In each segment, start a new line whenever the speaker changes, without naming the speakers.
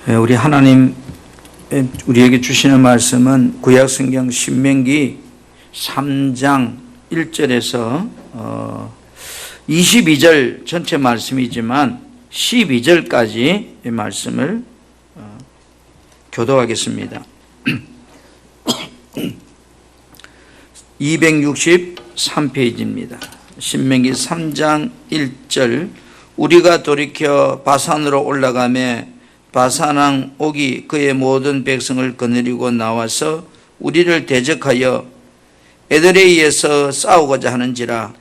우리 하나님 우리에게 주시는 말씀은 구약성경 신명기 3장 1절에서 22절 전체 말씀이지만 12절까지 이 말씀을 교도하겠습니다. 263페이지입니다. 신명기 3장 1절 우리가 돌이켜 바산으로 올라가매 바산왕 옥이 그의 모든 백성을 거느리고 나와서 우리를 대적하여 에드레이에서 싸우고자 하는지라.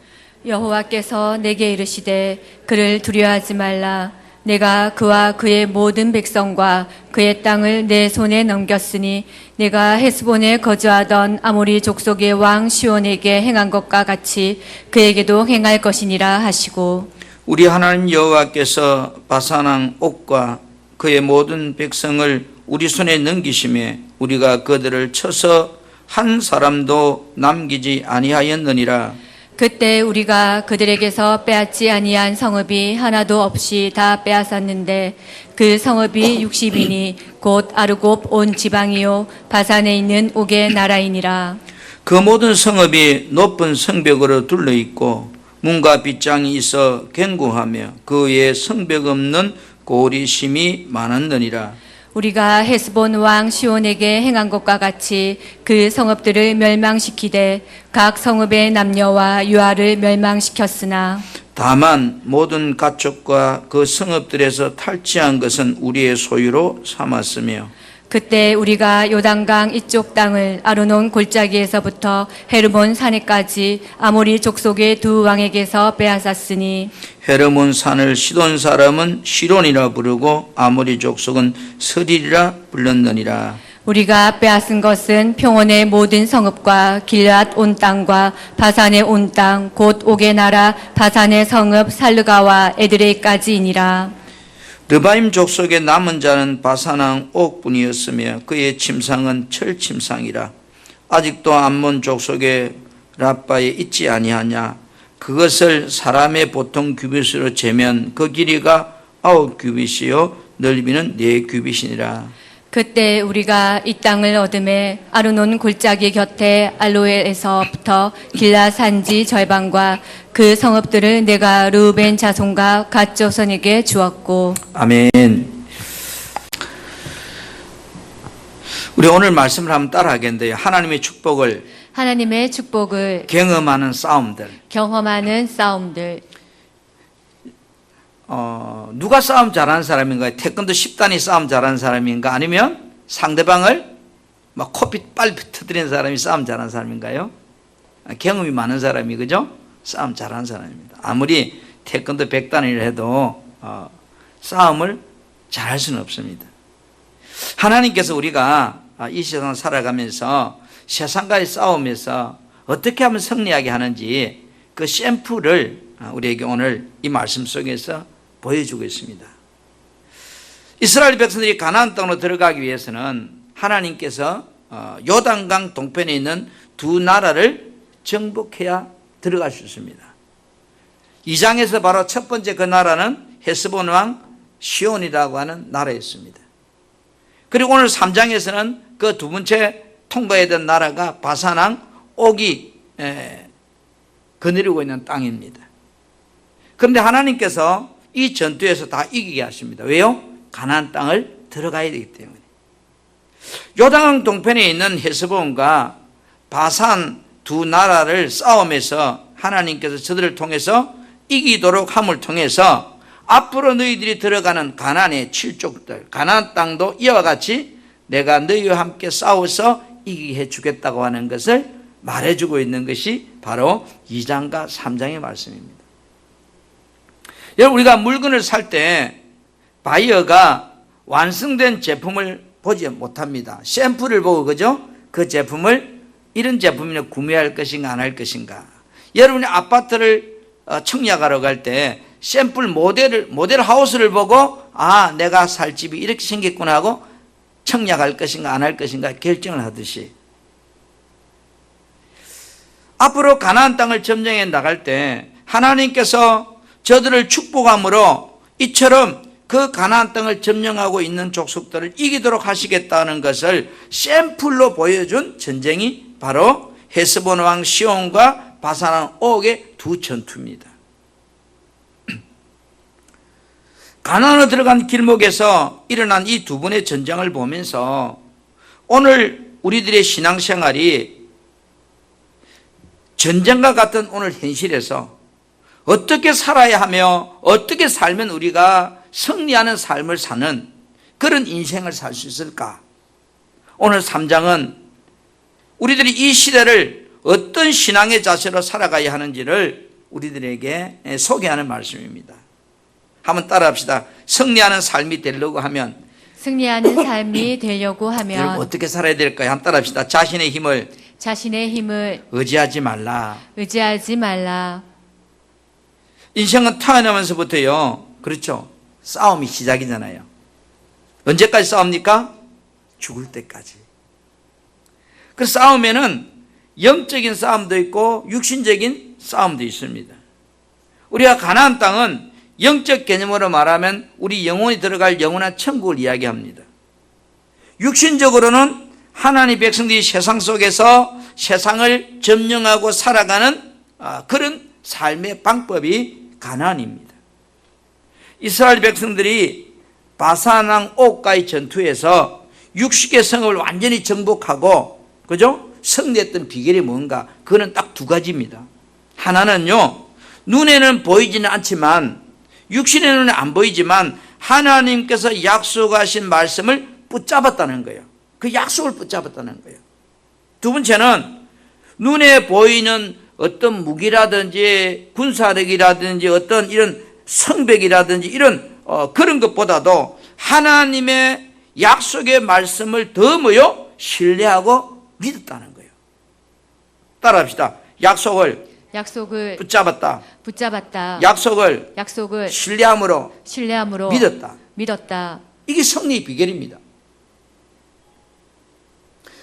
여호와께서 내게 이르시되 그를 두려워하지 말라. 내가 그와 그의 모든 백성과 그의 땅을 내 손에 넘겼으니 내가 헤스본에 거주하던 아모리 족속의 왕 시온에게 행한 것과 같이 그에게도 행할 것이니라 하시고,
우리 하나님 여호와께서 바산왕 옥과 그의 모든 백성을 우리 손에 넘기심에 우리가 그들을 쳐서 한 사람도 남기지 아니하였느니라.
그때 우리가 그들에게서 빼앗지 아니한 성읍이 하나도 없이 다 빼앗았는데 그 성읍이 60이니 곧 아르곱 온 지방이요 바산에 있는 옥의 나라이니라.
그 모든 성읍이 높은 성벽으로 둘러있고 문과 빗장이 있어 견고하며 그 외에 성벽 없는 고리 심이 많았느니라.
우리가 헤스본 왕 시온에게 행한 것과 같이 그 성읍들을 멸망시키되 각 성읍의 남녀와 유아를 멸망시켰으나
다만 모든 가축과 그 성읍들에서 탈취한 것은 우리의 소유로 삼았으며
그때 우리가 요단강 이쪽 땅을 아르논 골짜기에서부터 헤르몬 산에까지 아모리 족속의 두 왕에게서 빼앗았으니
헤르몬 산을 시돈 사람은 시론이라 부르고 아모리 족속은 스릴이라 불렀느니라.
우리가 빼앗은 것은 평원의 모든 성읍과 길앗 온 땅과 바산의 온 땅 곧 옥의 나라 바산의 성읍 살르가와 에드레이까지이니라.
르바임 족속의 남은 자는 바산왕 옥뿐이었으며 그의 침상은 철침상이라. 아직도 암몬 족속의 라빠에 있지 아니하냐. 그것을 사람의 보통 규빗으로 재면 그 길이가 9규빗이요 넓이는 4규빗이니라.
그때 우리가 이 땅을 얻음에 아르논 골짜기 곁에 알로에에서부터 길라 산지 절반과 그 성읍들을 내가 르우벤 자손과 갓 조선에게 주었고.
아멘. 우리 오늘 말씀을 한번 따라하겠는데요. 하나님의 축복을 경험하는 싸움들. 누가 싸움 잘하는 사람인가요? 태권도 10단이 싸움 잘하는 사람인가? 아니면 상대방을 막 코피 빨리 터뜨리는 사람이 싸움 잘하는 사람인가요? 경험이 많은 사람이, 그죠? 싸움 잘하는 사람입니다. 아무리 태권도 100단이라 해도 싸움을 잘할 수는 없습니다. 하나님께서 우리가 이 세상 살아가면서 세상과의 싸움에서 어떻게 하면 승리하게 하는지 그 샘플을 우리에게 오늘 이 말씀 속에서 보여주고 있습니다. 이스라엘 백성들이 가나안 땅으로 들어가기 위해서는 하나님께서 요단강 동편에 있는 두 나라를 정복해야 들어갈 수 있습니다. 2장에서 바로 첫 번째 그 나라는 헤스본 왕 시온이라고 하는 나라였습니다. 그리고 오늘 3장에서는 그 두 번째 통과해야 된 나라가 바산 왕 옥이 거느리고 있는 땅입니다. 그런데 하나님께서 이 전투에서 다 이기게 하십니다. 왜요? 가나안 땅을 들어가야 되기 때문에. 요단강 동편에 있는 헤스본과 바산 두 나라를 싸움에서 하나님께서 저들을 통해서 이기도록 함을 통해서 앞으로 너희들이 들어가는 가나안의 7족들, 가나안 땅도 이와 같이 내가 너희와 함께 싸워서 이기게 해주겠다고 하는 것을 말해주고 있는 것이 바로 2장과 3장의 말씀입니다. 여러분, 우리가 물건을 살 때 바이어가 완성된 제품을 보지 못합니다. 샘플을 보고, 그죠? 그 제품을 이런 제품을 구매할 것인가 안 할 것인가. 여러분이 아파트를 청약하러 갈 때 샘플 모델 하우스를 보고 내가 살 집이 이렇게 생겼구나 하고 청약할 것인가 안 할 것인가 결정을 하듯이 앞으로 가나안 땅을 점령해 나갈 때 하나님께서 저들을 축복함으로 이처럼 그 가나안 땅을 점령하고 있는 족속들을 이기도록 하시겠다는 것을 샘플로 보여준 전쟁이 바로 헤스본 왕 시온과 바산 왕 옥의 두 전투입니다. 가나안으로 들어간 길목에서 일어난 이 두 번의 전쟁을 보면서 오늘 우리들의 신앙생활이 전쟁과 같은 오늘 현실에서 어떻게 살아야 하며 어떻게 살면 우리가 승리하는 삶을 사는 그런 인생을 살 수 있을까? 오늘 3장은 우리들이 이 시대를 어떤 신앙의 자세로 살아가야 하는지를 우리들에게 소개하는 말씀입니다. 한번 따라합시다. 승리하는 삶이 되려고 하면
승리하는 삶이 되려고
여러분
하면
어떻게 살아야 될까요? 한번 따라합시다. 자신의 힘을
의지하지
말라.
의지하지 말라.
인생은 태어나면서부터요, 그렇죠, 싸움이 시작이잖아요. 언제까지 싸웁니까? 죽을 때까지. 그 싸움에는 영적인 싸움도 있고 육신적인 싸움도 있습니다. 우리가 가나안 땅은 영적 개념으로 말하면 우리 영혼이 들어갈 영원한 천국을 이야기합니다. 육신적으로는 하나님의 백성들이 세상 속에서 세상을 점령하고 살아가는 그런 삶의 방법이 가나안입니다. 이스라엘 백성들이 바산 왕 옥과의 전투에서 60개 성읍을 완전히 정복하고, 그죠? 승리했던 비결이 뭔가? 그거는 딱 두 가지입니다. 하나는요, 눈에는 보이지는 않지만, 육신의 눈에 안 보이지만 하나님께서 약속하신 말씀을 붙잡았다는 거예요. 그 약속을 붙잡았다는 거예요. 두 번째는 눈에 보이는 어떤 무기라든지 군사력이라든지 어떤 이런 성벽이라든지 이런 그런 것보다도 하나님의 약속의 말씀을 더 뭐요? 신뢰하고 믿었다는 거예요. 따라합시다. 약속을 붙잡았다. 약속을 신뢰함으로 믿었다. 이게 승리의 비결입니다.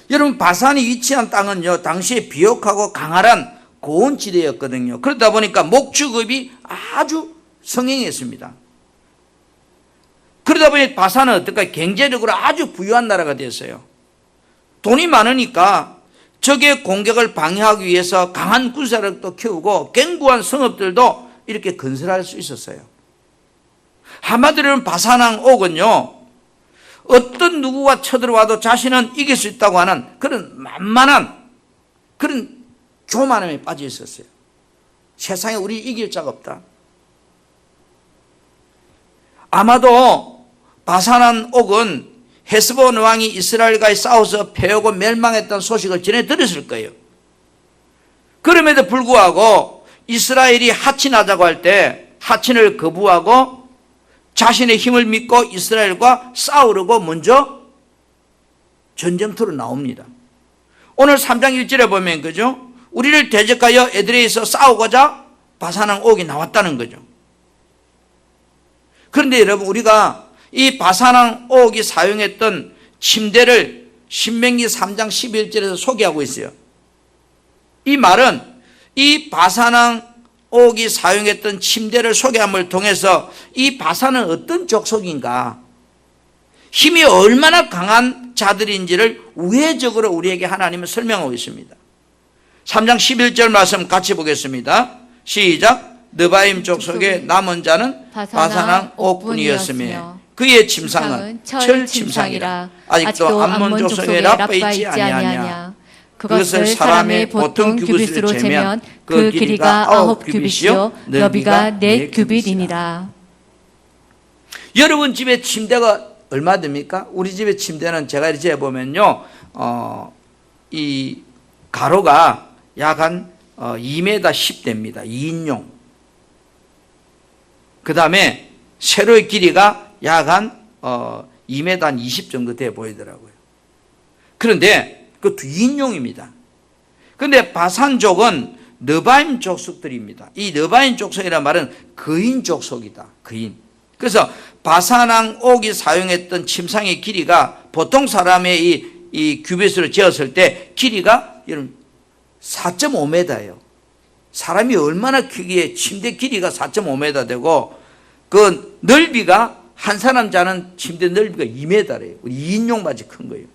여러분, 바산이 위치한 땅은요, 당시에 비옥하고 강활한 고원지대였거든요. 그러다 보니까 목축업이 아주 성행했습니다. 그러다 보니 바산은 어떨까? 경제적으로 아주 부유한 나라가 됐어요. 돈이 많으니까 적의 공격을 방해하기 위해서 강한 군사력도 키우고 견고한 성읍들도 이렇게 건설할 수 있었어요. 한마디로 바산 왕 옥은요, 어떤 누구가 쳐들어와도 자신은 이길 수 있다고 하는 그런 만만한 그런 교만함에 빠져 있었어요. 세상에 우리 이길 자가 없다. 아마도 바산 왕 옥은 헤스본 왕이 이스라엘과의 싸워서 패하고 멸망했다는 소식을 전해 들었을 거예요. 그럼에도 불구하고 이스라엘이 하친하자고 할 때 하친을 거부하고 자신의 힘을 믿고 이스라엘과 싸우려고 먼저 전쟁터로 나옵니다. 오늘 3장 1절에 보면, 그죠? 우리를 대적하여 에드레이에서 싸우고자 바산 왕 옥이 나왔다는 거죠. 그런데 여러분, 우리가 이 바산 왕 옥이 사용했던 침대를 신명기 3장 11절에서 소개하고 있어요. 이 말은 이 바산 왕 옥이 사용했던 침대를 소개함을 통해서 이 바산은 어떤 족속인가, 힘이 얼마나 강한 자들인지를 우회적으로 우리에게 하나님은 설명하고 있습니다. 3장 11절 말씀 같이 보겠습니다. 시작. 느바임 족속의 남은 자는 바산 왕 옥뿐이었으며 그의 침상은 철 침상이라. 아직도 암몬 족속에 라빠 있지 아니하냐. 그것을 사람의 보통 규빗으로 재면 그 길이가 9규빗이요 너비가 4규빗이니라. 여러분 집에 침대가 얼마 됩니까? 우리 집의 침대는 제가 이렇게 재보면요, 이 가로가 약 한 2m 10 됩니다. 2인용. 그 다음에 세로의 길이가 약 한 2m 한 20 정도 돼 보이더라고요. 그런데 그 2인용입니다. 그런데 바산족은 느바임 족속들입니다. 이 느바임 족속이라는 말은 거인 족속이다. 거인. 그래서 바산 왕 옥이 사용했던 침상의 길이가 보통 사람의 이 규빗으로 재었을 때 길이가 4.5m예요. 사람이 얼마나 크기에 침대 길이가 4.5m 되고 그 넓이가 한 사람 자는 침대 넓이가 2m래요. 우리 2인용같이 큰 거예요.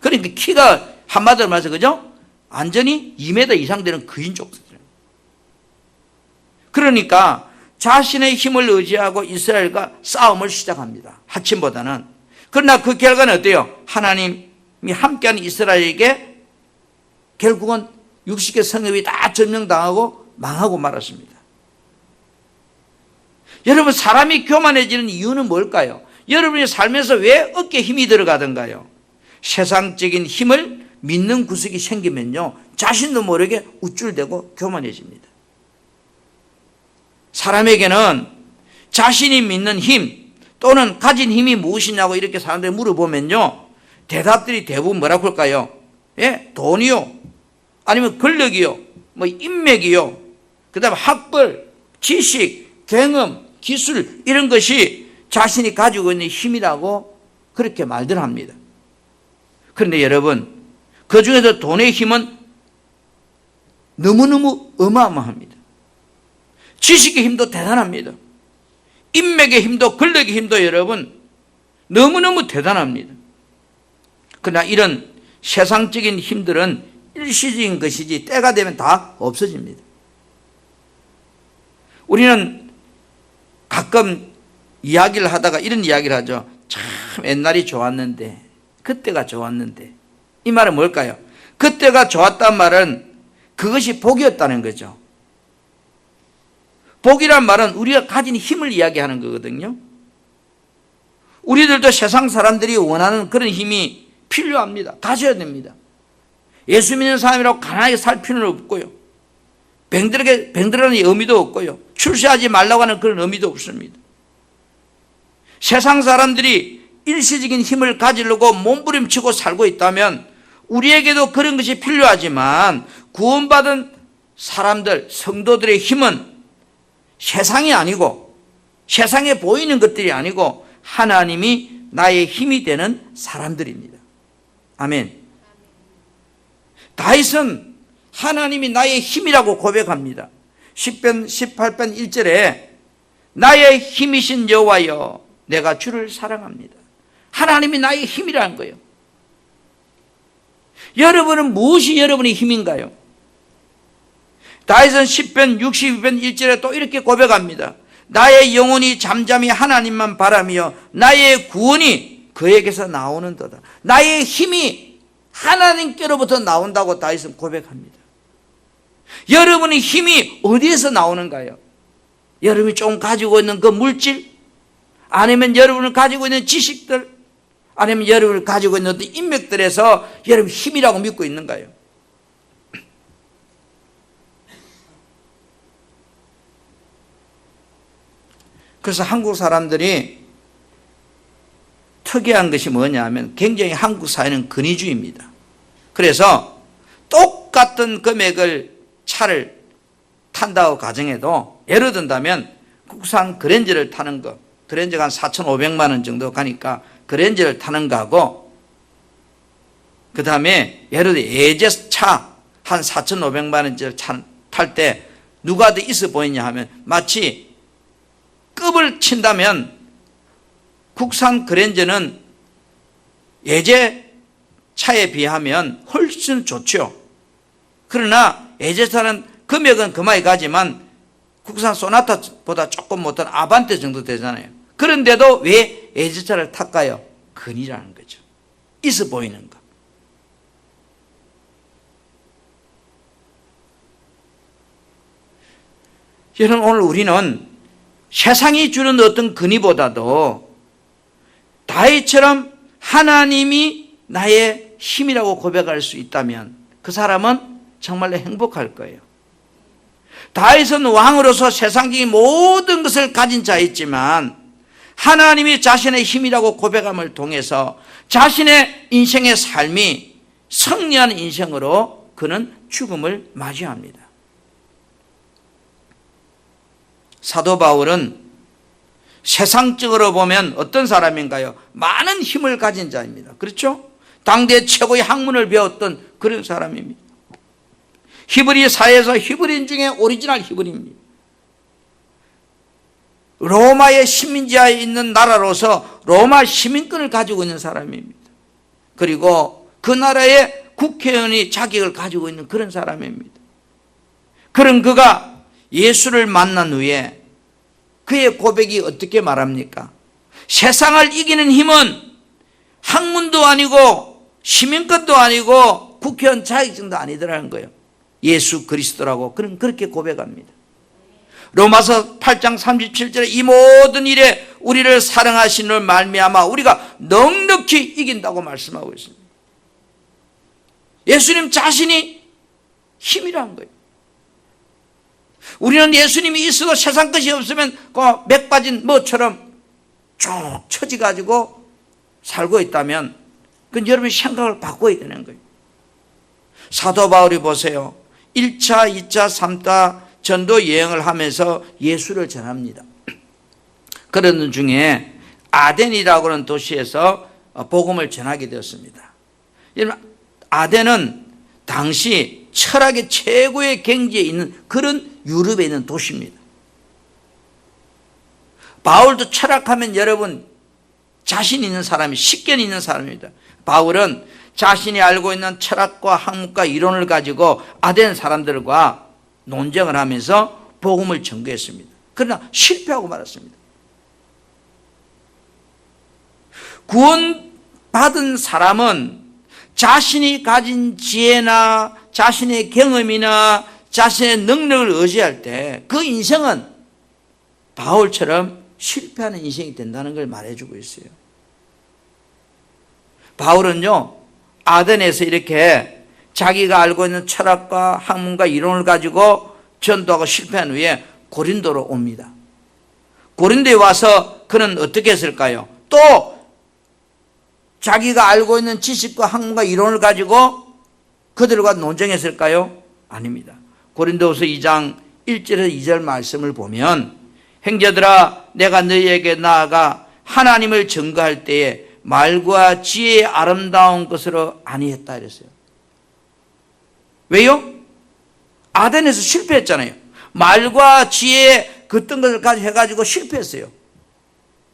그러니까 키가 한마디로 말해서 그죠? 완전히 2m 이상 되는 거인족. 그러니까 자신의 힘을 의지하고 이스라엘과 싸움을 시작합니다. 하침보다는. 그러나 그 결과는 어때요? 하나님이 함께하는 이스라엘에게 결국은 60개 성읍이 다 점령당하고 망하고 말았습니다. 여러분, 사람이 교만해지는 이유는 뭘까요? 여러분이 살면서 왜 어깨에 힘이 들어가던가요? 세상적인 힘을 믿는 구석이 생기면요, 자신도 모르게 우쭐대고 교만해집니다. 사람에게는 자신이 믿는 힘 또는 가진 힘이 무엇이냐고 이렇게 사람들이 물어보면요, 대답들이 대부분 뭐라고 할까요? 예? 돈이요, 아니면 권력이요, 뭐 인맥이요, 그 다음에 학벌, 지식, 경험, 기술, 이런 것이 자신이 가지고 있는 힘이라고 그렇게 말들 합니다. 그런데 여러분, 그 중에서 돈의 힘은 너무너무 어마어마합니다. 지식의 힘도 대단합니다. 인맥의 힘도, 권력의 힘도 여러분 너무너무 대단합니다. 그러나 이런 세상적인 힘들은 일시적인 것이지 때가 되면 다 없어집니다. 우리는 가끔 이야기를 하다가 이런 이야기를 하죠. 참 옛날이 좋았는데, 그때가 좋았는데. 이 말은 뭘까요? 그때가 좋았단 말은 그것이 복이었다는 거죠. 복이란 말은 우리가 가진 힘을 이야기하는 거거든요. 우리들도 세상 사람들이 원하는 그런 힘이 필요합니다. 가져야 됩니다. 예수 믿는 사람이라고 가난하게 살 필요는 없고요. 병들어가는 의미도 없고요. 출세하지 말라고 하는 그런 의미도 없습니다. 세상 사람들이 일시적인 힘을 가지려고 몸부림치고 살고 있다면 우리에게도 그런 것이 필요하지만 구원받은 사람들, 성도들의 힘은 세상이 아니고 세상에 보이는 것들이 아니고 하나님이 나의 힘이 되는 사람들입니다. 아멘. 다윗은 하나님이 나의 힘이라고 고백합니다. 10편 18편 1절에 나의 힘이신 여호와여 내가 주를 사랑합니다. 하나님이 나의 힘이라는 거예요. 여러분은 무엇이 여러분의 힘인가요? 다윗은 10편 62편 1절에 또 이렇게 고백합니다. 나의 영혼이 잠잠히 하나님만 바라며 나의 구원이 그에게서 나오는도다. 나의 힘이 하나님께로부터 나온다고 다윗은 고백합니다. 여러분의 힘이 어디에서 나오는가요? 여러분이 좀 가지고 있는 그 물질, 아니면 여러분을 가지고 있는 지식들, 아니면 여러분을 가지고 있는 어떤 인맥들에서 여러분 힘이라고 믿고 있는가요? 그래서 한국 사람들이 특이한 것이 뭐냐 하면 굉장히 한국 사회는 권위주의입니다. 그래서 똑같은 금액을 차를 탄다고 가정해도 예를 든다면 국산 그랜저를 타는 거, 그랜저가 한 4,500만 원 정도 가니까 그랜저를 타는 거하고 그 다음에 예를 들어 예제차 한 4,500만 원짜리 탈 때 누가 더 있어 보이냐 하면 마치 급을 친다면 국산 그랜저는 예제차에 비하면 훨씬 좋죠. 그러나 예제차는 금액은 그만이 가지만 국산 소나타보다 조금 못한 아반떼 정도 되잖아요. 그런데도 왜 예제차를 탈까요? 근이라는 거죠. 있어 보이는 거. 여러분, 오늘 우리는 세상이 주는 어떤 근위보다도 다윗처럼 하나님이 나의 힘이라고 고백할 수 있다면 그 사람은 정말로 행복할 거예요. 다윗은 왕으로서 세상적인 모든 것을 가진 자였지만 하나님이 자신의 힘이라고 고백함을 통해서 자신의 인생의 삶이 승리하는 인생으로 그는 죽음을 맞이합니다. 사도 바울은 세상적으로 보면 어떤 사람인가요? 많은 힘을 가진 자입니다. 그렇죠? 당대 최고의 학문을 배웠던 그런 사람입니다. 히브리 사회에서 히브리인 중에 오리지널 히브리입니다. 로마의 식민지하에 있는 나라로서 로마 시민권을 가지고 있는 사람입니다. 그리고 그 나라의 국회의원이 자격을 가지고 있는 그런 사람입니다. 그런 그가 예수를 만난 후에 그의 고백이 어떻게 말합니까? 세상을 이기는 힘은 학문도 아니고 시민권도 아니고 국회의원 자격증도 아니더라는 거예요. 예수 그리스도라고 그렇게 고백합니다. 로마서 8장 37절에 이 모든 일에 우리를 사랑하시는 말미암아 우리가 넉넉히 이긴다고 말씀하고 있습니다. 예수님 자신이 힘이라는 거예요. 우리는 예수님이 있어도 세상 것이 없으면 그 맥 빠진 뭐처럼 쭉 처지가지고 살고 있다면 그건 여러분이 생각을 바꿔야 되는 거예요. 사도 바울이 보세요. 1차, 2차, 3차 전도 여행을 하면서 예수를 전합니다. 그런 중에 아덴이라고 하는 도시에서 복음을 전하게 되었습니다. 아덴은 당시 철학의 최고의 경지에 있는 그런 유럽에 있는 도시입니다. 바울도 철학하면 여러분 자신 있는 사람이 식견 있는 사람입니다. 바울은 자신이 알고 있는 철학과 학문과 이론을 가지고 아덴 사람들과 논쟁을 하면서 복음을 전개했습니다. 그러나 실패하고 말았습니다. 구원받은 사람은 자신이 가진 지혜나 자신의 경험이나 자신의 능력을 의지할 때 그 인생은 바울처럼 실패하는 인생이 된다는 걸 말해주고 있어요. 바울은요, 아덴에서 이렇게 자기가 알고 있는 철학과 학문과 이론을 가지고 전도하고 실패한 후에 고린도로 옵니다. 고린도에 와서 그는 어떻게 했을까요? 또 자기가 알고 있는 지식과 학문과 이론을 가지고 그들과 논쟁했을까요? 아닙니다. 고린도후서 2장 1절에서 2절 말씀을 보면 형제들아 내가 너희에게 나아가 하나님을 증거할 때에 말과 지혜의 아름다운 것으로 아니했다 이랬어요. 왜요? 아덴에서 실패했잖아요. 말과 지혜의 그떤 것을 해가지고 실패했어요.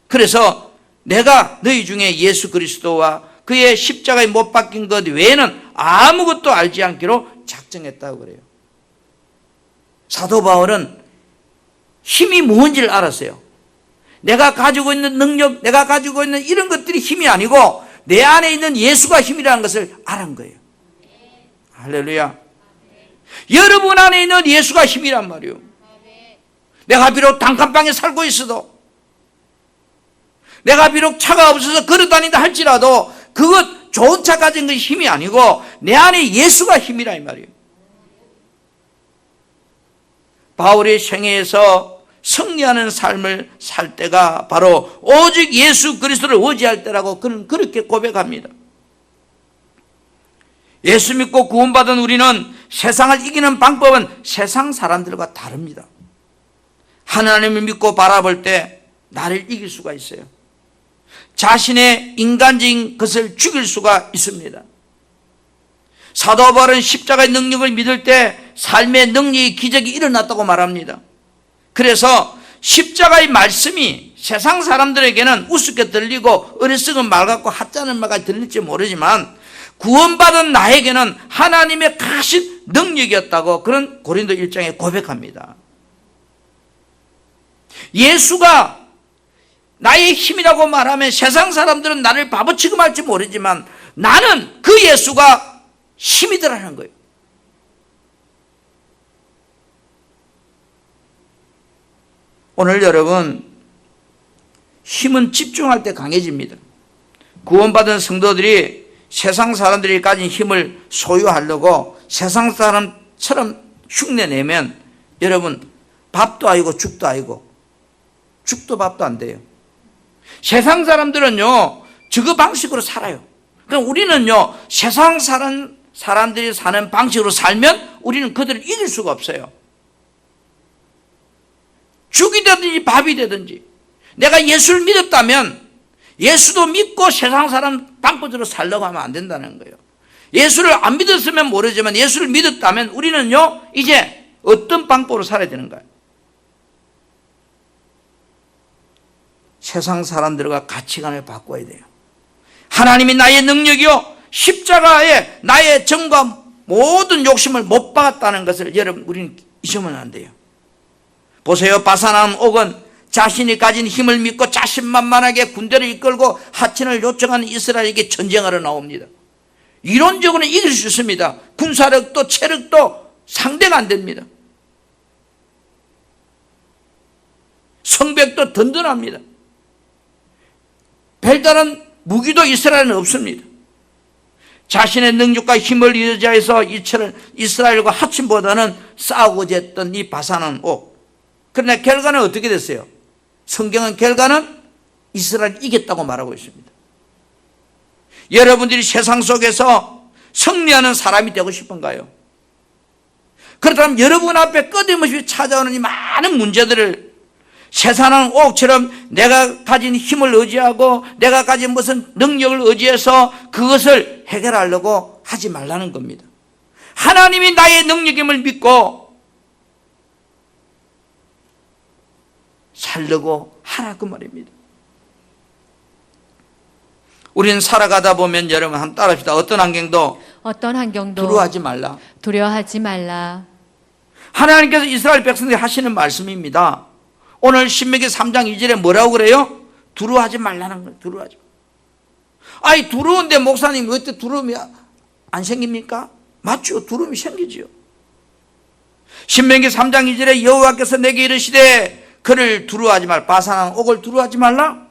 그래서 내가 너희 중에 예수 그리스도와 그의 십자가에 못 박힌 것 외에는 아무것도 알지 않기로 작정했다고 그래요. 사도 바울은 힘이 뭔지를 알았어요. 내가 가지고 있는 능력, 내가 가지고 있는 이런 것들이 힘이 아니고 내 안에 있는 예수가 힘이라는 것을 알은 거예요. 할렐루야. 여러분 안에 있는 예수가 힘이란 말이에요. 내가 비록 단칸방에 살고 있어도, 내가 비록 차가 없어서 걸어다닌다 할지라도 그것 좋은 차 가진 것이 힘이 아니고 내 안에 예수가 힘이라 이 말이에요. 바울의 생애에서 승리하는 삶을 살 때가 바로 오직 예수 그리스도를 의지할 때라고 그는 그렇게 고백합니다. 예수 믿고 구원받은 우리는 세상을 이기는 방법은 세상 사람들과 다릅니다. 하나님을 믿고 바라볼 때 나를 이길 수가 있어요. 자신의 인간적인 것을 죽일 수가 있습니다. 사도 바울은 십자가의 능력을 믿을 때 삶의 능력의 기적이 일어났다고 말합니다. 그래서 십자가의 말씀이 세상 사람들에게는 우습게 들리고 어리석은 말 같고 하찮은 말까지 들릴지 모르지만 구원받은 나에게는 하나님의 크신 능력이었다고 그런 고린도 1장에 고백합니다. 예수가 나의 힘이라고 말하면 세상 사람들은 나를 바보 취급할지 모르지만 나는 그 예수가 힘이더라는 거예요. 오늘 여러분, 힘은 집중할 때 강해집니다. 구원받은 성도들이 세상 사람들이 가진 힘을 소유하려고 세상 사람처럼 흉내내면 여러분 밥도 아니고 죽도 아니고 죽도 밥도 안 돼요. 세상 사람들은요 저그 방식으로 살아요. 그럼 우리는요 세상 사람들이 사는 방식으로 살면 우리는 그들을 이길 수가 없어요. 죽이 되든지 밥이 되든지 내가 예수를 믿었다면 예수도 믿고 세상 사람 방법대로 살려고 하면 안 된다는 거예요. 예수를 안 믿었으면 모르지만 예수를 믿었다면 우리는요 이제 어떤 방법으로 살아야 되는가요? 세상 사람들과 가치관을 바꿔야 돼요. 하나님이 나의 능력이요 십자가에 나의 정과 모든 욕심을 못 박았다는 것을 여러분 우리는 잊으면 안 돼요. 보세요. 바산한 옥은 자신이 가진 힘을 믿고 자신만만하게 군대를 이끌고 하친을 요청하는 이스라엘에게 전쟁하러 나옵니다. 이론적으로는 이길 수 있습니다. 군사력도 체력도 상대가 안 됩니다. 성벽도 든든합니다. 별다른 무기도 이스라엘은 없습니다. 자신의 능력과 힘을 의지해서 이스라엘과 하친보다는 싸우고자 했던 이 바산한 옥. 그러나 결과는 어떻게 됐어요? 성경은 결과는 이스라엘이 이겼다고 말하고 있습니다. 여러분들이 세상 속에서 승리하는 사람이 되고 싶은가요? 그렇다면 여러분 앞에 끊임없이 찾아오는 이 많은 문제들을 세상은 옥처럼 내가 가진 힘을 의지하고 내가 가진 무슨 능력을 의지해서 그것을 해결하려고 하지 말라는 겁니다. 하나님이 나의 능력임을 믿고 살려고 하라 그 말입니다. 우리는 살아가다 보면 여러분 한번 따라합시다. 어떤 환경도 두려워하지 말라.
두려워하지 말라.
하나님께서 이스라엘 백성들이 하시는 말씀입니다. 오늘 신명기 3장 2절에 뭐라고 그래요? 두려워하지 말라는 거예요. 두려워하지 마. 아니 두려운데 목사님 어떻게 두려움이 안 생깁니까? 맞죠. 두려움이 생기지요. 신명기 3장 2절에 여호와께서 내게 이르시되 그를 두려워하지 말라. 바산한 옥을 두려워하지 말라.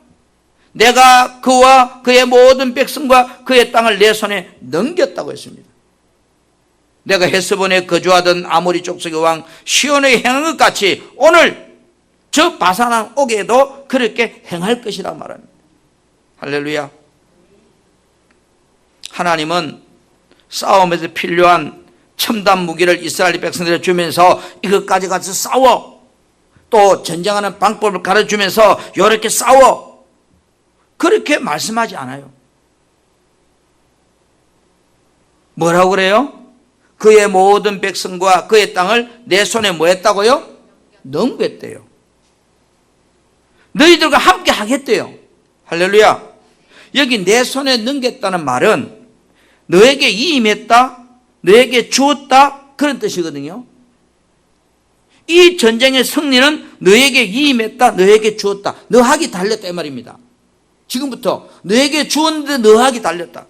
내가 그와 그의 모든 백성과 그의 땅을 내 손에 넘겼다고 했습니다. 내가 헤스본에 거주하던 아모리 족속의 왕 시온에 행한 것 같이 오늘 저 바산한 옥에도 그렇게 행할 것이라 말합니다. 할렐루야. 하나님은 싸움에서 필요한 첨단 무기를 이스라엘 백성들에 주면서 이것까지 가서 싸워. 또 전쟁하는 방법을 가르쳐주면서 이렇게 싸워. 그렇게 말씀하지 않아요. 뭐라고 그래요? 그의 모든 백성과 그의 땅을 내 손에 뭐 했다고요? 넘겼대요. 너희들과 함께 하겠대요. 할렐루야. 여기 내 손에 넘겼다는 말은 너에게 이임했다, 너에게 주었다 그런 뜻이거든요. 이 전쟁의 승리는 너에게 이임했다, 너에게 주었다. 너하기 달렸다 이 말입니다. 지금부터 너에게 주었는데 너하기 달렸다.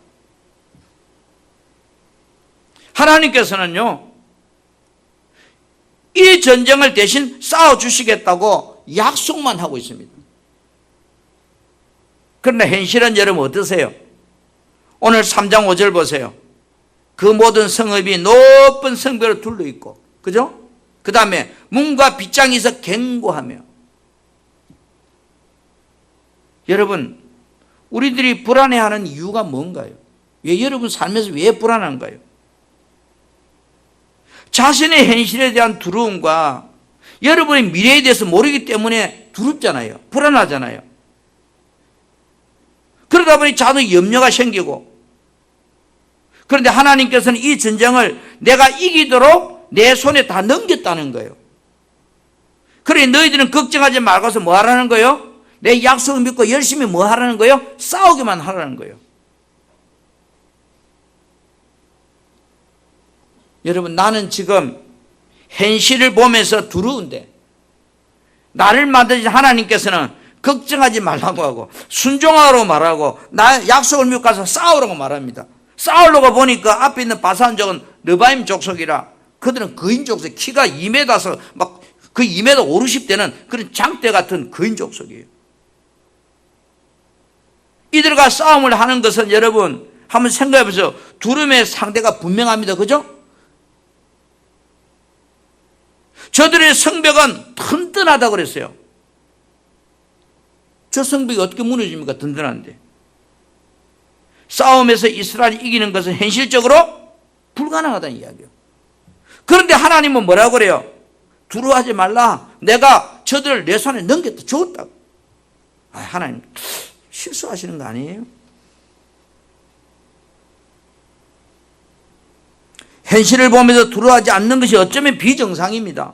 하나님께서는요, 이 전쟁을 대신 싸워주시겠다고 약속만 하고 있습니다. 그러나 현실은 여러분 어떠세요? 오늘 3장 5절 보세요. 그 모든 성읍이 높은 성벽으로 둘러있고, 그죠? 그 다음에 문과 빗장이 있어 견고하며. 여러분, 우리들이 불안해하는 이유가 뭔가요? 왜 여러분 삶에서 왜 불안한가요? 자신의 현실에 대한 두려움과 여러분의 미래에 대해서 모르기 때문에 두렵잖아요. 불안하잖아요. 그러다 보니 자도 염려가 생기고. 그런데 하나님께서는 이 전쟁을 내가 이기도록 내 손에 다 넘겼다는 거예요. 그러니 너희들은 걱정하지 말고서 뭐 하라는 거예요? 내 약속을 믿고 열심히 뭐 하라는 거예요? 싸우기만 하라는 거예요. 여러분, 나는 지금 현실을 보면서 두려운데 나를 만드신 하나님께서는 걱정하지 말라고 하고 순종하라고 말하고 나 약속을 믿고 가서 싸우라고 말합니다. 싸우려고 보니까 앞에 있는 바산족은 르바임 족속이라 그들은 거인 족속, 키가 2m서 막 그 2m 5, 60대는 그런 장대 같은 거인 족속이에요. 이들과 싸움을 하는 것은 여러분 한번 생각해 보세요. 두려움의 상대가 분명합니다. 그죠? 저들의 성벽은 튼튼하다고 그랬어요. 저 성벽이 어떻게 무너집니까? 든든한데. 싸움에서 이스라엘이 이기는 것은 현실적으로 불가능하다는 이야기예요. 그런데 하나님은 뭐라고 그래요? 두려워하지 말라. 내가 저들을 내 손에 넘겼다. 줬다고. 하나님 실수하시는 거 아니에요? 현실을 보면서 두려워하지 않는 것이 어쩌면 비정상입니다.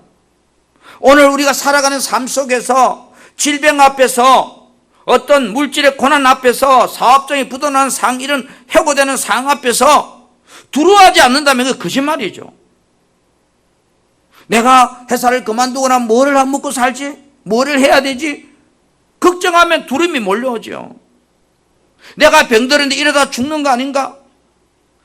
오늘 우리가 살아가는 삶 속에서 질병 앞에서 어떤 물질의 고난 앞에서 사업장이 부도나는 상황, 이런 해고되는 상황 앞에서 두려워하지 않는다면 그 거짓말이죠. 내가 회사를 그만두고 나면 뭐를 먹고 살지? 뭐를 해야 되지? 걱정하면 두려움이 몰려오죠. 내가 병들었는데 이러다 죽는 거 아닌가?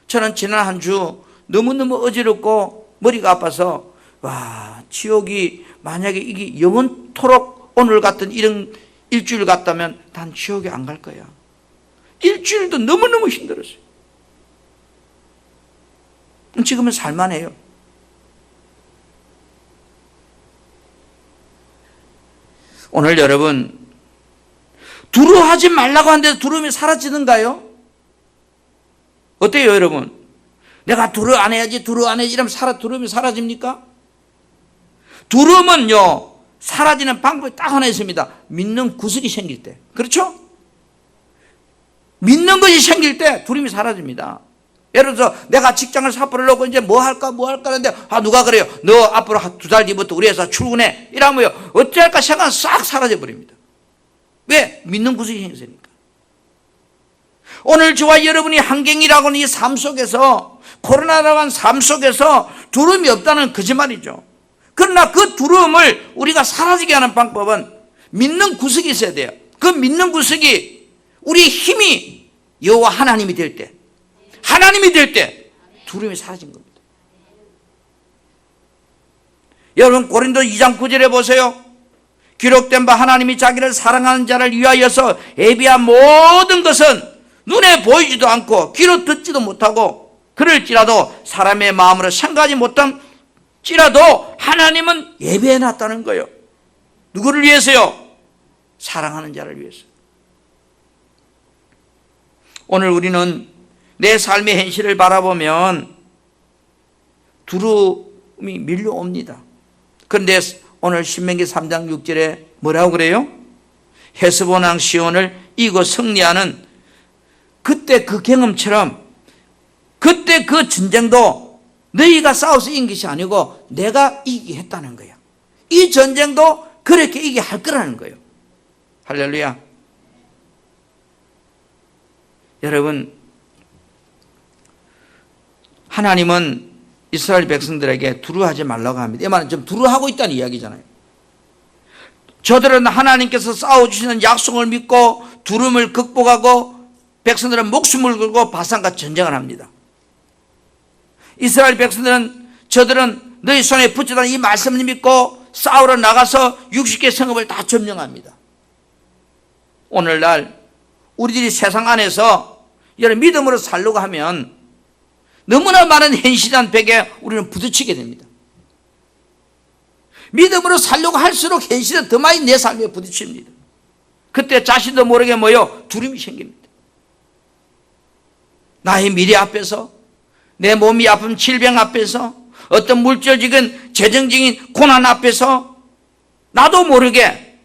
저는 지난 한 주 너무너무 어지럽고 머리가 아파서 와, 지옥이 만약에 이게 영원토록 오늘 같은 이런 일주일 같다면 난 지옥에 안 갈 거야. 일주일도 너무너무 힘들었어요. 지금은 살만해요. 오늘 여러분, 두려워하지 말라고 하는데 두려움이 사라지는가요? 어때요, 여러분? 내가 두려워 안 해야지, 두려워 안 해야지 이러면 두려움이 사라집니까? 두려움은요, 사라지는 방법이 딱 하나 있습니다. 믿는 구석이 생길 때. 그렇죠? 믿는 것이 생길 때 두려움이 사라집니다. 예를 들어서 내가 직장을 삿포를 놓고 이제 뭐 할까 하는데 누가 그래요? 너 앞으로 2달 뒤부터 우리 회사 출근해. 이러면요, 어찌할까 생각은 싹 사라져 버립니다. 왜? 믿는 구석이 생겼으니까. 오늘 저와 여러분이 한경이라고 하는 이 삶 속에서, 코로나라고 하는 삶 속에서 두려움이 없다는 거짓말이죠. 그러나 그 두려움을 우리가 사라지게 하는 방법은 믿는 구석이 있어야 돼요. 그 믿는 구석이 우리의 힘이 여호와 하나님이 될 때, 하나님이 될 때 두려움이 사라진 겁니다. 여러분 고린도 2장 9절에 보세요. 기록된 바 하나님이 자기를 사랑하는 자를 위하여서 예비한 모든 것은 눈에 보이지도 않고 귀로 듣지도 못하고 그럴지라도 사람의 마음으로 생각하지 못할지라도 하나님은 예비해 놨다는 거예요. 누구를 위해서요? 사랑하는 자를 위해서. 오늘 우리는 내 삶의 현실을 바라보면 두려움이 밀려옵니다. 그런데 오늘 신명기 3장 6절에 뭐라고 그래요? 헤스본 왕 시온을 이기고 승리하는 그때 그 경험처럼, 그때 그 전쟁도 너희가 싸워서 이긴 것이 아니고 내가 이기게 했다는 거예요. 이 전쟁도 그렇게 이기게 할 거라는 거예요. 할렐루야. 여러분, 하나님은 이스라엘 백성들에게 두려워하지 말라고 합니다. 이 말은 좀 두려워하고 있다는 이야기잖아요. 저들은 하나님께서 싸워주시는 약속을 믿고 두려움을 극복하고 백성들은 목숨을 걸고 바산과 전쟁을 합니다. 이스라엘 백성들은 저들은 너희 손에 붙여다는 이 말씀을 믿고 싸우러 나가서 60개 성읍을 다 점령합니다. 오늘날 우리들이 세상 안에서 여러 믿음으로 살려고 하면 너무나 많은 현실한 벽에 우리는 부딪히게 됩니다. 믿음으로 살려고 할수록 현실은 더 많이 내 삶에 부딪힙니다. 그때 자신도 모르게 두려움이 생깁니다. 나의 미래 앞에서, 내 몸이 아픈 질병 앞에서, 어떤 물질적인 재정적인 고난 앞에서 나도 모르게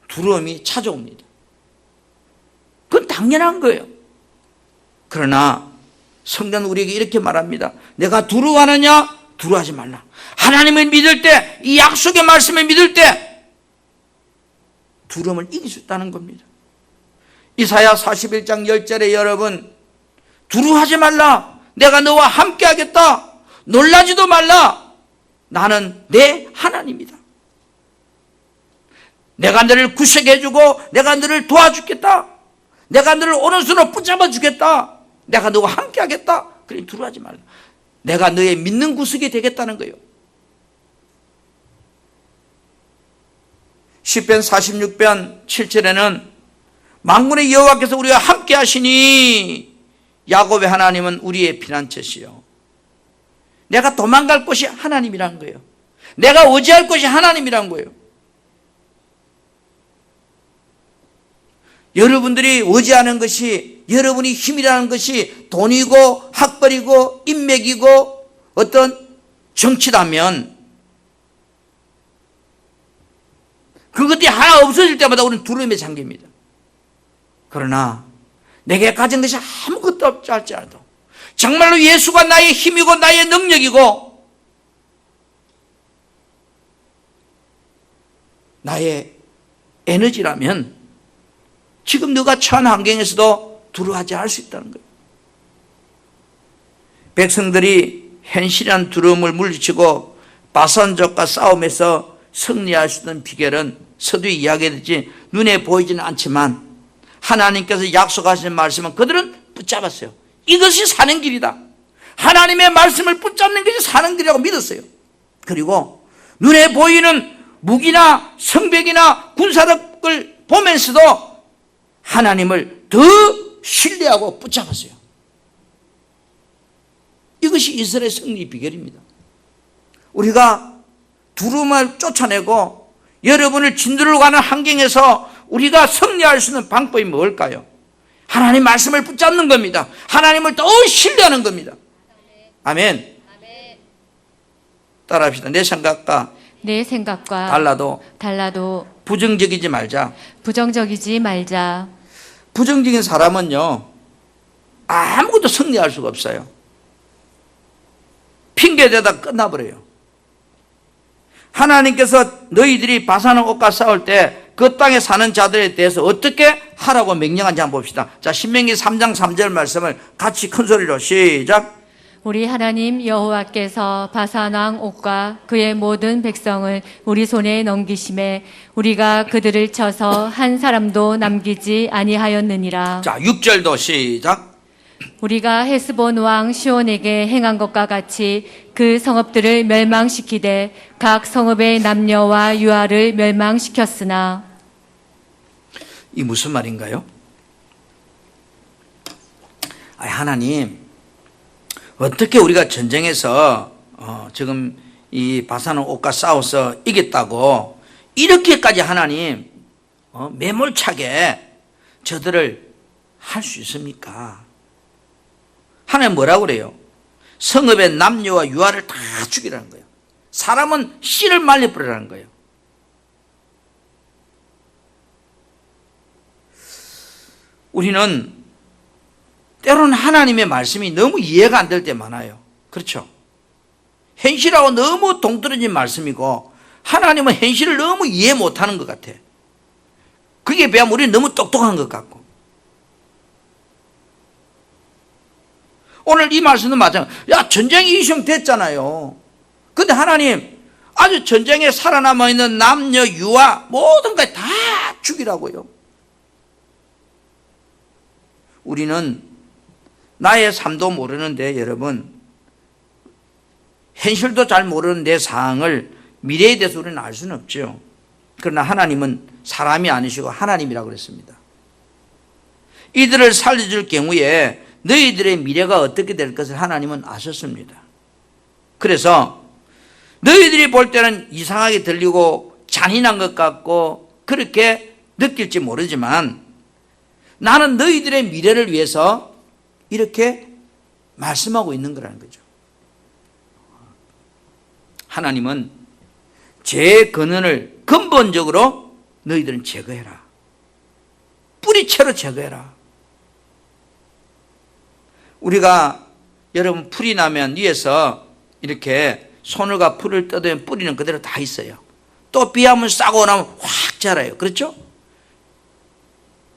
두려움이 찾아옵니다. 그건 당연한 거예요. 그러나 성경은 우리에게 이렇게 말합니다. 내가 두려워하느냐? 두려워하지 말라. 하나님을 믿을 때, 이 약속의 말씀을 믿을 때 두려움을 이길 수 있다는 겁니다. 이사야 41장 10절에 여러분, 두려워하지 말라. 내가 너와 함께 하겠다. 놀라지도 말라. 나는 내 하나님이다. 내가 너를 구속해주고 내가 너를 도와주겠다. 내가 너를 오른손으로 붙잡아 주겠다. 내가 너와 함께 하겠다. 그러니 두려워하지 말라. 내가 너의 믿는 구석이 되겠다는 거예요. 시편 46편 7절에는 만군의 여호와께서 우리와 함께 하시니 야곱의 하나님은 우리의 피난처시요. 내가 도망갈 곳이 하나님이라는 거예요. 내가 의지할 곳이 하나님이라는 거예요. 여러분들이 의지하는 것이, 여러분이 힘이라는 것이 돈이고 학벌이고 인맥이고 어떤 정치라면 그것이 하나 없어질 때마다 우리는 두려움에 잠깁니다. 그러나 내게 가진 것이 아무것도 없지 할지라도 정말로 예수가 나의 힘이고 나의 능력이고 나의 에너지라면 지금 너가 처한 환경에서도 두려워하지 않을 수 있다는 거예요. 백성들이 현실한 두려움을 물리치고 바산족과 싸움에서 승리할 수 있는 비결은 서두에 이야기했듯이 눈에 보이지는 않지만 하나님께서 약속하신 말씀은 그들은 붙잡았어요. 이것이 사는 길이다. 하나님의 말씀을 붙잡는 것이 사는 길이라고 믿었어요. 그리고 눈에 보이는 무기나 성벽이나 군사력을 보면서도 하나님을 더 신뢰하고 붙잡았어요. 이것이 이스라엘 승리 비결입니다. 우리가 두려움을 쫓아내고 여러분을 진도를 가는 환경에서 우리가 승리할 수 있는 방법이 뭘까요? 하나님 말씀을 붙잡는 겁니다. 하나님을 더 신뢰하는 겁니다. 아멘. 따라합시다. 내 생각과 달라도 부정적이지 말자. 부정적인 사람은요, 아무것도 승리할 수가 없어요. 핑계대다 끝나버려요. 하나님께서 너희들이 바산의 옥과 싸울 때 그 땅에 사는 자들에 대해서 어떻게 하라고 명령한지 한번 봅시다. 자, 신명기 3장 3절 말씀을 같이 큰 소리로 시작.
우리 하나님 여호와께서 바산 왕 옥과 그의 모든 백성을 우리 손에 넘기심에 우리가 그들을 쳐서 한 사람도 남기지 아니하였느니라.
자, 6절도 시작.
우리가 헤스본 왕 시온에게 행한 것과 같이 그 성읍들을 멸망시키되 각 성읍의 남녀와 유아를 멸망시켰으나.
이 무슨 말인가요? 하나님, 어떻게 우리가 전쟁에서 지금 이 바산의 옥과 싸워서 이겼다고 이렇게까지 하나님 매몰차게 저들을 할 수 있습니까? 하나님 뭐라고 그래요? 성읍의 남녀와 유아를 다 죽이라는 거예요. 사람은 씨를 말려버리라는 거예요. 우리는 때로는 하나님의 말씀이 너무 이해가 안 될 때 많아요. 그렇죠? 현실하고 너무 동떨어진 말씀이고 하나님은 현실을 너무 이해 못하는 것 같아. 그게 비하면 우리는 너무 똑똑한 것 같고. 오늘 이 말씀도 마찬가지야. 야, 전쟁이 이슈됐잖아요. 근데 하나님 아주 전쟁에 살아남아있는 남녀 유아 모든 걸 다 죽이라고요. 우리는 나의 삶도 모르는데 여러분, 현실도 잘 모르는 내 상황을 미래에 대해서 우리는 알 수는 없죠. 그러나 하나님은 사람이 아니시고 하나님이라고 그랬습니다. 이들을 살려줄 경우에 너희들의 미래가 어떻게 될 것을 하나님은 아셨습니다. 그래서 너희들이 볼 때는 이상하게 들리고 잔인한 것 같고 그렇게 느낄지 모르지만 나는 너희들의 미래를 위해서 이렇게 말씀하고 있는 거라는 거죠. 하나님은 죄의 근원을 근본적으로 너희들은 제거해라. 뿌리채로 제거해라. 우리가 여러분 풀이 나면 위에서 이렇게 손을과 풀을 뜯으면 뿌리는 그대로 다 있어요. 또 비 한번 싸고 나면 확 자라요. 그렇죠?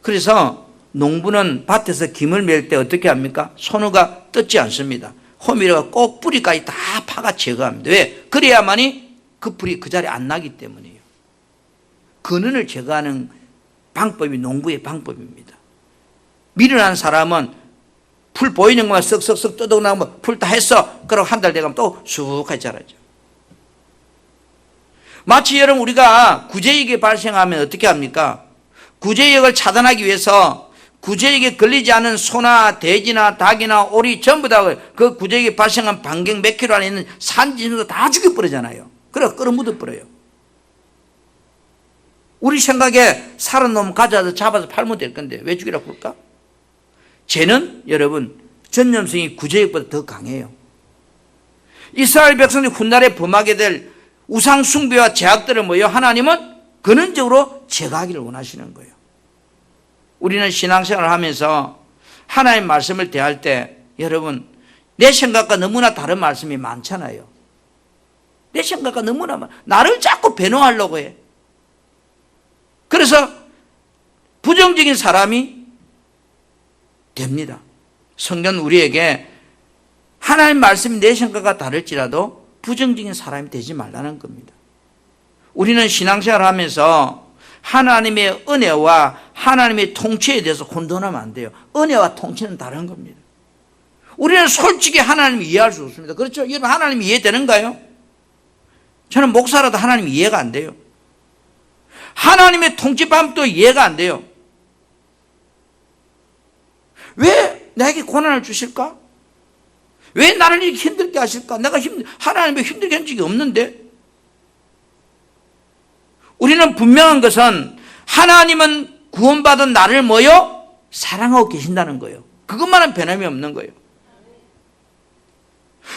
그래서 농부는 밭에서 김을 멜 때 어떻게 합니까? 손으가 뜯지 않습니다. 호미로가 꼭 뿌리까지 다 파가 제거합니다. 왜? 그래야만이 그 풀이 그 자리에 안 나기 때문이에요. 근원을 제거하는 방법이 농부의 방법입니다. 미련한 사람은 풀 보이는 것만 쓱쓱쓱 뜯어나면 풀 다 했어. 그럼 한 달 돼가면 또 쑥하게 자라죠. 마치 여러분 우리가 구제익이 발생하면 어떻게 합니까? 구제익을 차단하기 위해서 구제익에 걸리지 않은 소나 돼지나 닭이나 오리 전부 다 그 구제익이 발생한 반경 몇 킬로 안에 있는 산지도 다 죽여버리잖아요. 그래 끌어묻어버려요. 우리 생각에 살은 놈 가져와서 잡아서 팔면 될 건데 왜 죽이라고 그럴까? 죄는 여러분 전염성이 구제익보다 더 강해요. 이스라엘 백성들이 훗날에 범하게 될 우상 숭배와 죄악들을 뭐예요? 하나님은 근원적으로 제거하기를 원하시는 거예요. 우리는 신앙생활을 하면서 하나님 말씀을 대할 때 여러분 내 생각과 너무나 다른 말씀이 많잖아요. 내 생각과 너무나 나를 자꾸 변호하려고 해. 그래서 부정적인 사람이 됩니다. 성경 우리에게 하나님 말씀이 내 생각과 다를지라도 부정적인 사람이 되지 말라는 겁니다. 우리는 신앙생활을 하면서 하나님의 은혜와 하나님의 통치에 대해서 혼돈하면 안 돼요. 은혜와 통치는 다른 겁니다. 우리는 솔직히 하나님을 이해할 수 없습니다. 그렇죠? 여러분, 하나님 이해되는가요? 저는 목사라도 하나님 이해가 안 돼요. 하나님의 통치법도 이해가 안 돼요. 왜 나에게 고난을 주실까? 왜 나를 이렇게 힘들게 하실까? 내가 하나님을 힘들게 한 적이 없는데. 우리는 분명한 것은 하나님은 구원받은 나를 뭐요? 사랑하고 계신다는 거예요. 그것만은 변함이 없는 거예요.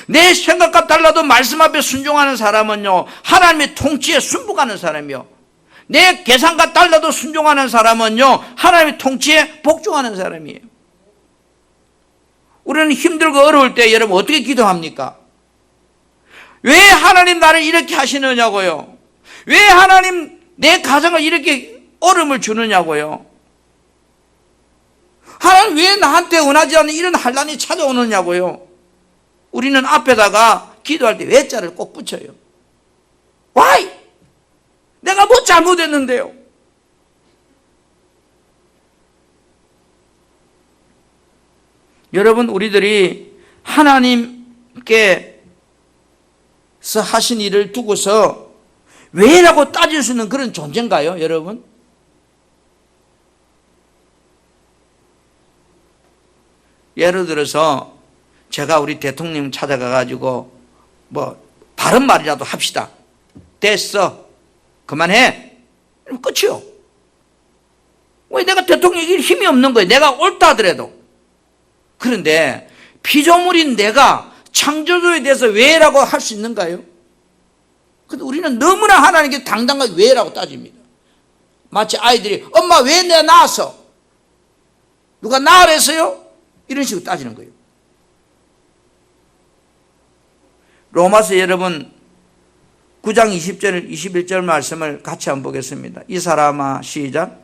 내 생각과 달라도 말씀 앞에 순종하는 사람은요, 하나님의 통치에 순복하는 사람이요. 내 계산과 달라도 순종하는 사람은요, 하나님의 통치에 복종하는 사람이에요. 우리는 힘들고 어려울 때 여러분 어떻게 기도합니까? 왜 하나님 나를 이렇게 하시느냐고요? 왜 하나님 내 가정을 이렇게 어려움을 주느냐고요? 하나님 왜 나한테 원하지 않는 이런 환난이 찾아오느냐고요? 우리는 앞에다가 기도할 때 왜자를 꼭 붙여요. Why? 내가 뭐 잘못했는데요? 여러분, 우리들이 하나님께서 하신 일을 두고서 왜라고 따질 수 있는 그런 존재인가요, 여러분? 예를 들어서 제가 우리 대통령 찾아가가지고 바른 말이라도 합시다. 됐어. 그만해. 그럼 끝이요. 왜 내가 대통령이 힘이 없는 거예요? 내가 옳다 하더라도. 그런데 피조물인 내가 창조주에 대해서 왜라고 할 수 있는가요? 근데 우리는 너무나 하나님께 당당하게 왜라고 따집니다. 마치 아이들이 엄마 왜 내가 낳았어? 누가 낳으랬어요? 이런 식으로 따지는 거예요. 로마서 여러분 9장 20절 21절 말씀을 같이 한번 보겠습니다. 이 사람아, 시작.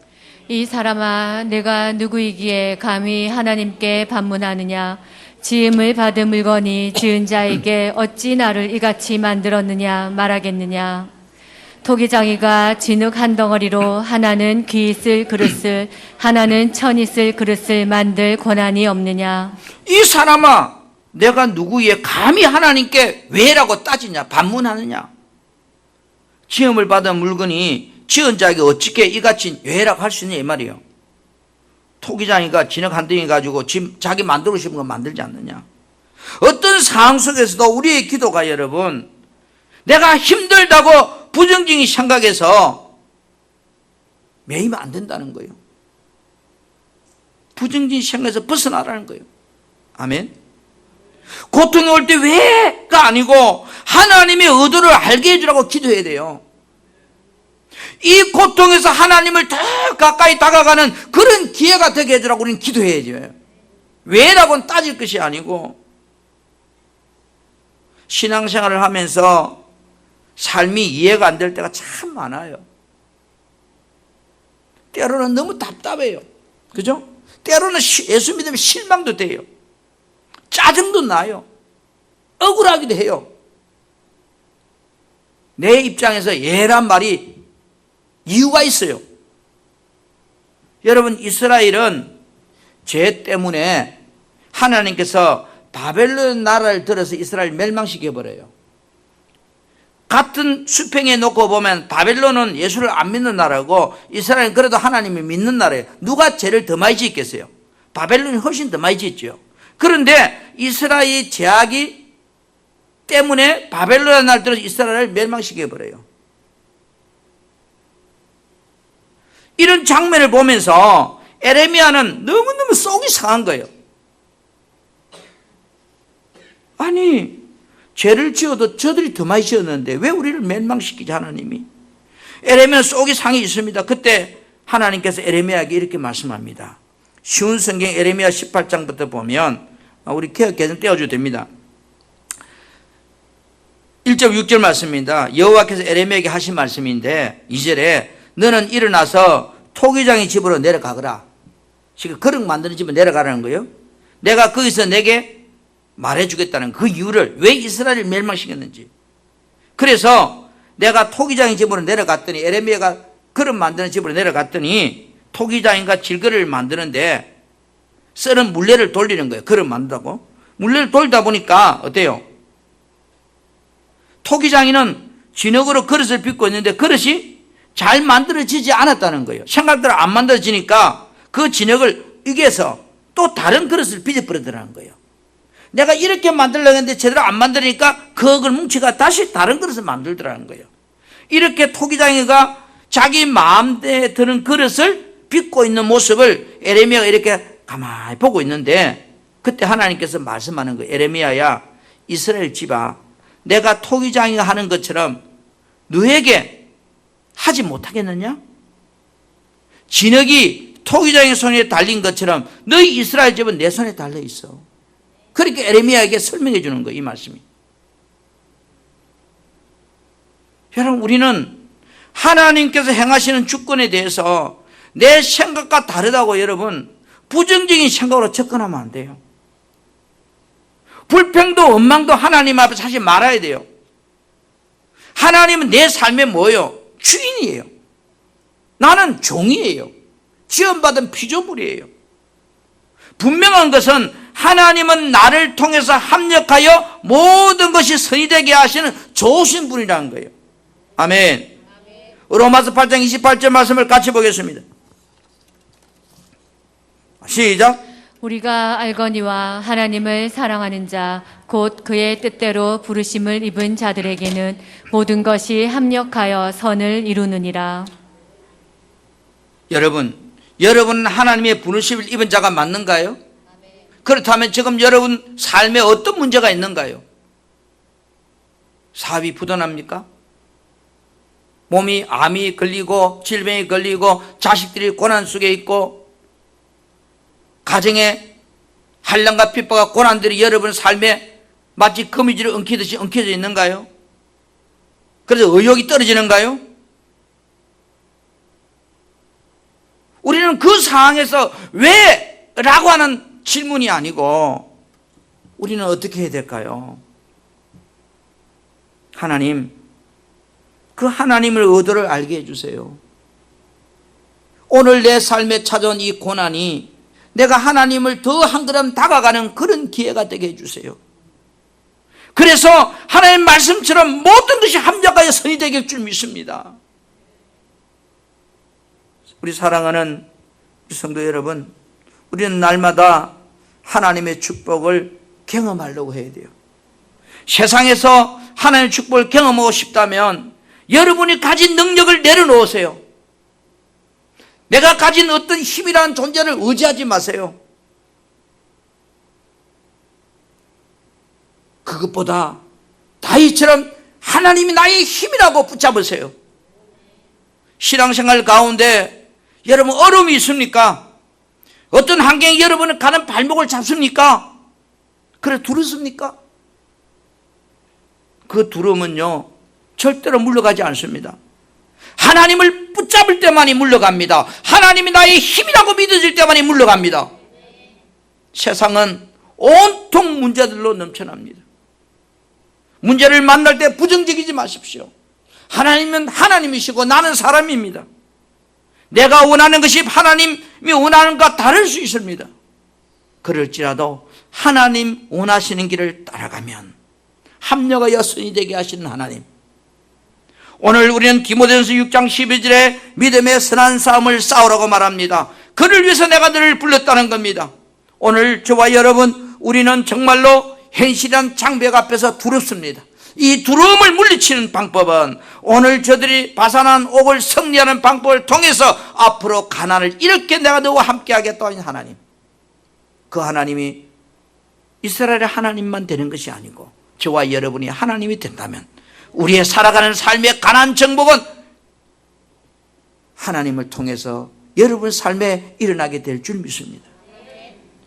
이 사람아, 내가 누구이기에 감히 하나님께 반문하느냐? 지음을 받은 물건이 지은 자에게 어찌 나를 이같이 만들었느냐 말하겠느냐? 토기장이가 진흙 한 덩어리로 하나는 귀 있을 그릇을, 하나는 천 있을 그릇을 만들 권한이 없느냐?
이 사람아, 내가 누구에 감히 하나님께 왜라고 따지냐, 반문하느냐? 지음을 받은 물건이 지은 자에게 어찌게 이같이 왜라고 할 수 있냐 이 말이에요. 토기장이가 진흙 한 덩이 가지고 자기 만들고 싶은 거 만들지 않느냐? 어떤 상황 속에서도 우리의 기도가 여러분, 내가 힘들다고 부정적인 생각에서 매이면 안 된다는 거예요. 부정적인 생각에서 벗어나라는 거예요. 아멘. 고통이 올 때 왜가 아니고 하나님의 의도를 알게 해주라고 기도해야 돼요. 이 고통에서 하나님을 더 가까이 다가가는 그런 기회가 되게 해주라고 우리는 기도해야죠. 왜라고는 따질 것이 아니고, 신앙생활을 하면서 삶이 이해가 안 될 때가 참 많아요. 때로는 너무 답답해요. 그죠? 때로는 예수 믿으면 실망도 돼요. 짜증도 나요. 억울하기도 해요. 내 입장에서 예란 말이 이유가 있어요. 여러분, 이스라엘은 죄 때문에 하나님께서 바벨론 나라를 들어서 이스라엘 멸망시켜버려요. 같은 수평에 놓고 보면 바벨론은 예수를 안 믿는 나라고 이스라엘은 그래도 하나님을 믿는 나라예요. 누가 죄를 더 많이 짓겠어요? 바벨론이 훨씬 더 많이 짓죠. 그런데 이스라엘의 죄악이 때문에 바벨론 나라를 들어서 이스라엘을 멸망시켜버려요. 이런 장면을 보면서 에레미야는 너무너무 속이 상한 거예요. 아니, 죄를 지어도 저들이 더 많이 지었는데 왜 우리를 멸망시키지 하나님이? 에레미야 속이 상이 있습니다. 그때 하나님께서 에레미야에게 이렇게 말씀합니다. 쉬운 성경 에레미야 18장부터 보면, 우리 개역 개정 떼어줘도 됩니다. 1절 6절 말씀입니다. 여호와께서 에레미야에게 하신 말씀인데 2절에 너는 일어나서 토기장의 집으로 내려가거라. 지금 그릇 만드는 집으로 내려가라는 거예요. 내가 거기서 내게 말해주겠다는 그 이유를, 왜 이스라엘을 멸망시켰는지. 그래서 내가 토기장의 집으로 내려갔더니, 에레미야가 그릇 만드는 집으로 내려갔더니 토기장인가 질그릇을 만드는데 썰은 물레를 돌리는 거예요. 그릇 만든다고. 물레를 돌리다 보니까 어때요? 토기장이는 진흙으로 그릇을 빚고 있는데 그릇이 잘 만들어지지 않았다는 거예요. 생각대로 안 만들어지니까 그 진흙을 이겨서 또 다른 그릇을 빚어버리더라는 거예요. 내가 이렇게 만들려고 했는데 제대로 안 만드니까 그걸 뭉치가 다시 다른 그릇을 만들더라는 거예요. 이렇게 토기장이가 자기 마음에 드는 그릇을 빚고 있는 모습을 에레미야가 이렇게 가만히 보고 있는데, 그때 하나님께서 말씀하는 거예요. 에레미야야, 이스라엘 집아, 내가 토기장이가 하는 것처럼 너에게 하지 못하겠느냐? 진흙이 토기장의 손에 달린 것처럼 너희 이스라엘 집은 내 손에 달려 있어. 그렇게 에레미야에게 설명해 주는 거예요, 이 말씀이. 여러분, 우리는 하나님께서 행하시는 주권에 대해서 내 생각과 다르다고 여러분 부정적인 생각으로 접근하면 안 돼요. 불평도 원망도 하나님 앞에서 하지 말아야 돼요. 하나님은 내 삶의 뭐예요? 주인이에요. 나는 종이에요. 지원받은 피조물이에요. 분명한 것은 하나님은 나를 통해서 합력하여 모든 것이 선이 되게 하시는 좋으신 분이라는 거예요. 아멘. 로마서 8장 28절 말씀을 같이 보겠습니다. 시작.
우리가 알거니와 하나님을 사랑하는 자 곧 그의 뜻대로 부르심을 입은 자들에게는 모든 것이 합력하여 선을 이루느니라.
여러분은 하나님의 부르심을 입은 자가 맞는가요? 그렇다면 지금 여러분 삶에 어떤 문제가 있는가요? 사업이 부도납니까? 몸이 암이 걸리고 질병이 걸리고 자식들이 고난 속에 있고 가정에 한란과 핍박과 고난들이 여러분 삶에 마치 거미줄을 엉키듯이 엉켜져 있는가요? 그래서 의욕이 떨어지는가요? 우리는 그 상황에서 왜? 라고 하는 질문이 아니고 우리는 어떻게 해야 될까요? 하나님, 그 하나님의 의도를 알게 해주세요. 오늘 내 삶에 찾아온 이 고난이 내가 하나님을 더 한 걸음 다가가는 그런 기회가 되게 해주세요. 그래서 하나님 말씀처럼 모든 것이 합력하여 선이 되게 할 줄 믿습니다. 우리 사랑하는 성도 여러분, 우리는 날마다 하나님의 축복을 경험하려고 해야 돼요. 세상에서 하나님의 축복을 경험하고 싶다면 여러분이 가진 능력을 내려놓으세요. 내가 가진 어떤 힘이라는 존재를 의지하지 마세요. 그것보다 다윗처럼 하나님이 나의 힘이라고 붙잡으세요. 신앙생활 가운데 여러분 어려움이 있습니까? 어떤 환경이 여러분을 가는 발목을 잡습니까? 그래 두렵습니까? 그 두려움은요 절대로 물러가지 않습니다. 하나님을 붙잡을 때만이 물러갑니다. 하나님이 나의 힘이라고 믿어질 때만이 물러갑니다. 세상은 온통 문제들로 넘쳐납니다. 문제를 만날 때 부정적이지 마십시오. 하나님은 하나님이시고 나는 사람입니다. 내가 원하는 것이 하나님이 원하는 것과 다를 수 있습니다. 그럴지라도 하나님 원하시는 길을 따라가면 합력하여 선이 되게 하시는 하나님, 오늘 우리는 디모데전서 6장 12절에 믿음의 선한 싸움을 싸우라고 말합니다. 그를 위해서 내가 너를 불렀다는 겁니다. 오늘 저와 여러분, 우리는 정말로 현실한 장벽 앞에서 두렵습니다. 이 두려움을 물리치는 방법은 오늘 저들이 바산한 옥을 승리하는 방법을 통해서 앞으로 가난을 이렇게 내가 너와 함께 하겠다 하는 하나님, 그 하나님이 이스라엘의 하나님만 되는 것이 아니고 저와 여러분이 하나님이 된다면 우리의 살아가는 삶의 가난 정복은 하나님을 통해서 여러분 삶에 일어나게 될 줄 믿습니다.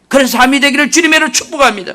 그런 삶이 되기를 주님으로 축복합니다.